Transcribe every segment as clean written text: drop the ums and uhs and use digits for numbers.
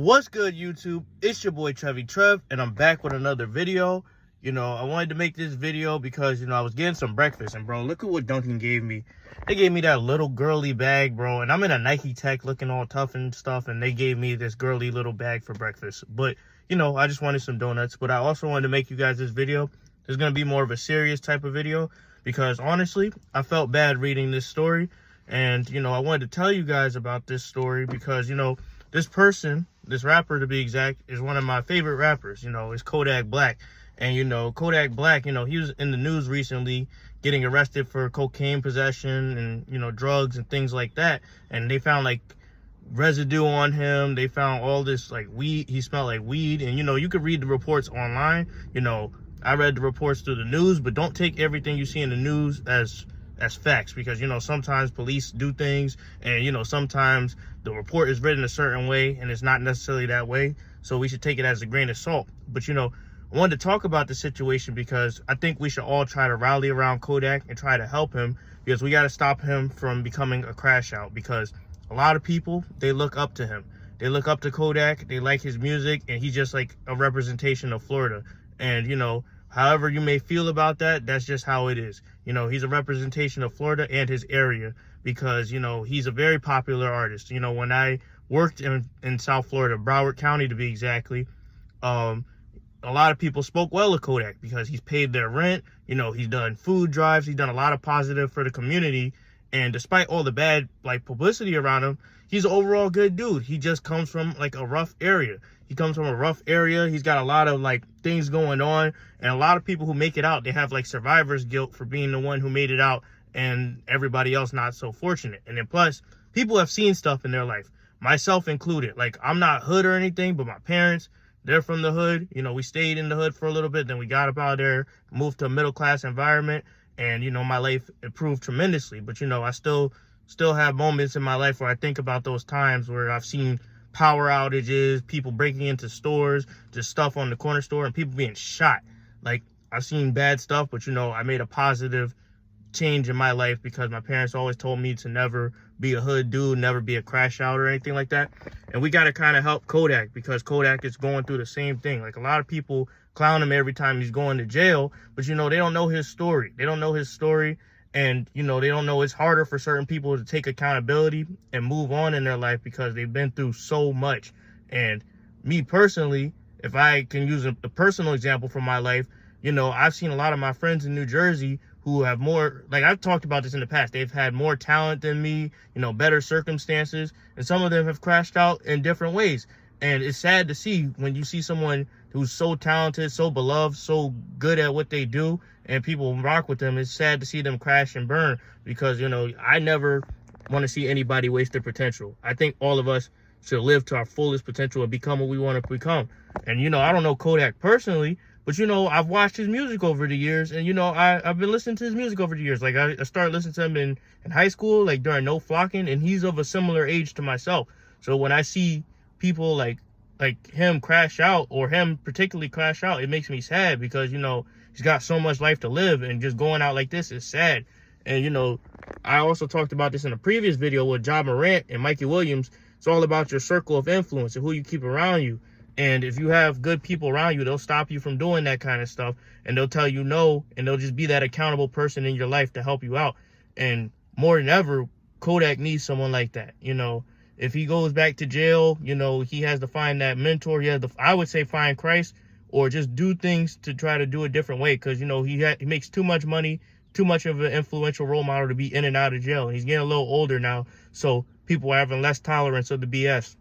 What's good, YouTube? It's your boy Trev, and I'm back with another video. I wanted to make this video because, I was getting some breakfast, and bro, look at what Dunkin' gave me. They gave me that little girly bag, bro, and I'm in a Nike Tech looking all tough and stuff, and they gave me this girly little bag for breakfast. But, I just wanted some donuts, but I also wanted to make you guys this video. It's going to be more of a serious type of video because, honestly, I felt bad reading this story, and, I wanted to tell you guys about this story because, this person, this rapper to be exact, is one of my favorite rappers. It's Kodak Black. And, Kodak Black, he was in the news recently getting arrested for cocaine possession and, drugs and things like that. And they found, residue on him. They found all this, weed. He smelled like weed. And, you could read the reports online. I read the reports through the news, but don't take everything you see in the news as facts because, sometimes police do things and, sometimes the report is written a certain way and it's not necessarily that way. So we should take it as a grain of salt. But, I wanted to talk about the situation because I think we should all try to rally around Kodak and try to help him because we got to stop him from becoming a crash out because a lot of people, they look up to him. They look up to Kodak. They like his music and he's just like a representation of Florida. And, however you may feel about that, that's just how it is. He's a representation of Florida and his area because, he's a very popular artist. When I worked in South Florida, Broward County to be exactly, a lot of people spoke well of Kodak because he's paid their rent. He's done food drives. He's done a lot of positive for the community. And despite all the bad, publicity around him, he's an overall good dude. He just comes from, a rough area. He comes from a rough area. He's got a lot of, things going on. And a lot of people who make it out, they have, survivor's guilt for being the one who made it out and everybody else not so fortunate. And then plus, people have seen stuff in their life, myself included. I'm not hood or anything, but my parents, they're from the hood. We stayed in the hood for a little bit. Then we got up out there, moved to a middle-class environment. And, my life improved tremendously. But, I still have moments in my life where I think about those times where I've seen power outages, people breaking into stores, just stuff on the corner store, and people being shot. I've seen bad stuff, but, I made a positive change in my life because my parents always told me to never be a hood dude, never be a crash out or anything like that. And we got to kind of help Kodak because Kodak is going through the same thing. A lot of people clown him every time he's going to jail, but they don't know his story. They don't know his story. And, they don't know it's harder for certain people to take accountability and move on in their life because they've been through so much. And me personally, if I can use a personal example from my life, I've seen a lot of my friends in New Jersey who have more, I've talked about this in the past, they've had more talent than me, better circumstances, and some of them have crashed out in different ways. And it's sad to see when you see someone who's so talented, so beloved, so good at what they do, and people rock with them. It's sad to see them crash and burn because, I never want to see anybody waste their potential. I think all of us should live to our fullest potential and become what we want to become. And, I don't know Kodak personally, but, I've watched his music over the years, and, I've been listening to his music over the years. I started listening to him in high school, during No Flocking, and he's of a similar age to myself. So when I see people like him crash out, or him particularly crash out, it makes me sad because, he's got so much life to live, and just going out like this is sad. And, I also talked about this in a previous video with Ja Morant and Mikey Williams. It's all about your circle of influence and who you keep around you. And if you have good people around you, they'll stop you from doing that kind of stuff. And they'll tell you no. And they'll just be that accountable person in your life to help you out. And more than ever, Kodak needs someone like that. If he goes back to jail, he has to find that mentor. He has to, I would say, find Christ or just do things to try to do a different way. Because, he makes too much money, too much of an influential role model to be in and out of jail. And he's getting a little older now. So people are having less tolerance of the BS.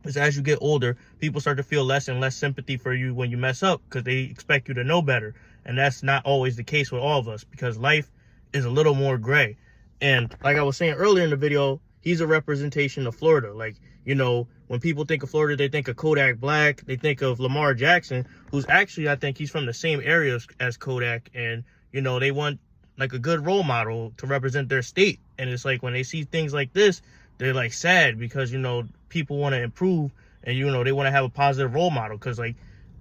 Because as you get older, people start to feel less and less sympathy for you when you mess up because they expect you to know better. And that's not always the case with all of us because life is a little more gray. And like I was saying earlier in the video, he's a representation of Florida. When people think of Florida, they think of Kodak Black. They think of Lamar Jackson, who's actually, I think he's from the same area as Kodak. And, they want a good role model to represent their state. And it's when they see things like this, they're sad because, people want to improve and, they want to have a positive role model. Because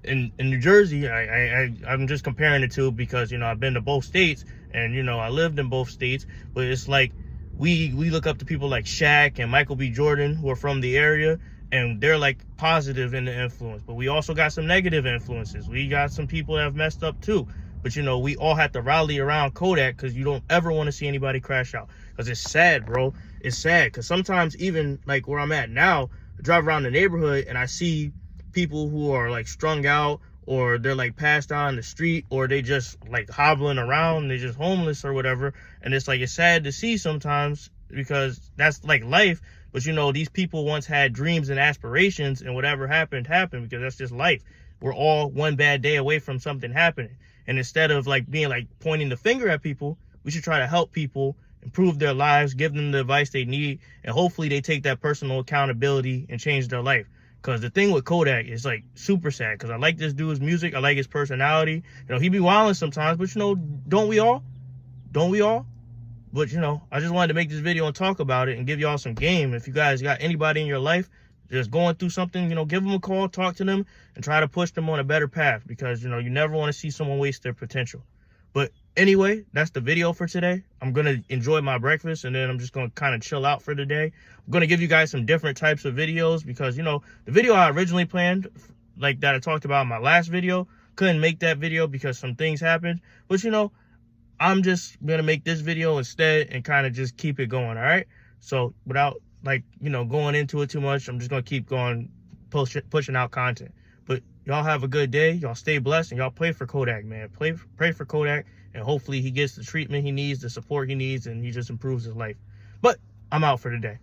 in New Jersey, I'm just comparing the two because, I've been to both states and, I lived in both states. But it's we look up to people like Shaq and Michael B. Jordan who are from the area. and they're like positive in the influence. But we also got some negative influences. We got some people that have messed up too. But you know, we all have to rally around Kodak, because you don't ever want to see anybody crash out. Because it's sad, bro. It's sad. Because sometimes, even like where I'm at now, I drive around the neighborhood and I see people who are like strung out, or they're like passed out on the street, or they just like hobbling around, they're just homeless or whatever. And it's like, it's sad to see sometimes, because that's like life. But you know, these people once had dreams and aspirations, and whatever happened, because that's just life. We're all one bad day away from something happening. And instead of like being like pointing the finger at people, we should try to help people improve their lives, give them the advice they need, and hopefully they take that personal accountability and change their life. Because the thing with Kodak is like super sad, because I like this dude's music, I like his personality. You know, he be wilding sometimes, but you know, don't we all? Don't we all? But you know, I just wanted to make this video and talk about it and give y'all some game. If you guys got anybody in your life just going through something, you know, give them a call, talk to them, and try to push them on a better path, because you know, you never want to see someone waste their potential. But anyway, that's the video for today. I'm gonna enjoy my breakfast, and then I'm just gonna kind of chill out for the day. I'm gonna give you guys some different types of videos, because you know, the video I originally planned, like that I talked about in my last video, couldn't make that video because some things happened. But you know, I'm just gonna make this video instead and kind of just keep it going. All right, so without like, you know, going into it too much, I'm just gonna keep going, pushing out content. But y'all have a good day, y'all stay blessed, and y'all pray for Kodak, man. Pray for Kodak, and hopefully he gets the treatment he needs, the support he needs, and he just improves his life. But I'm out for today.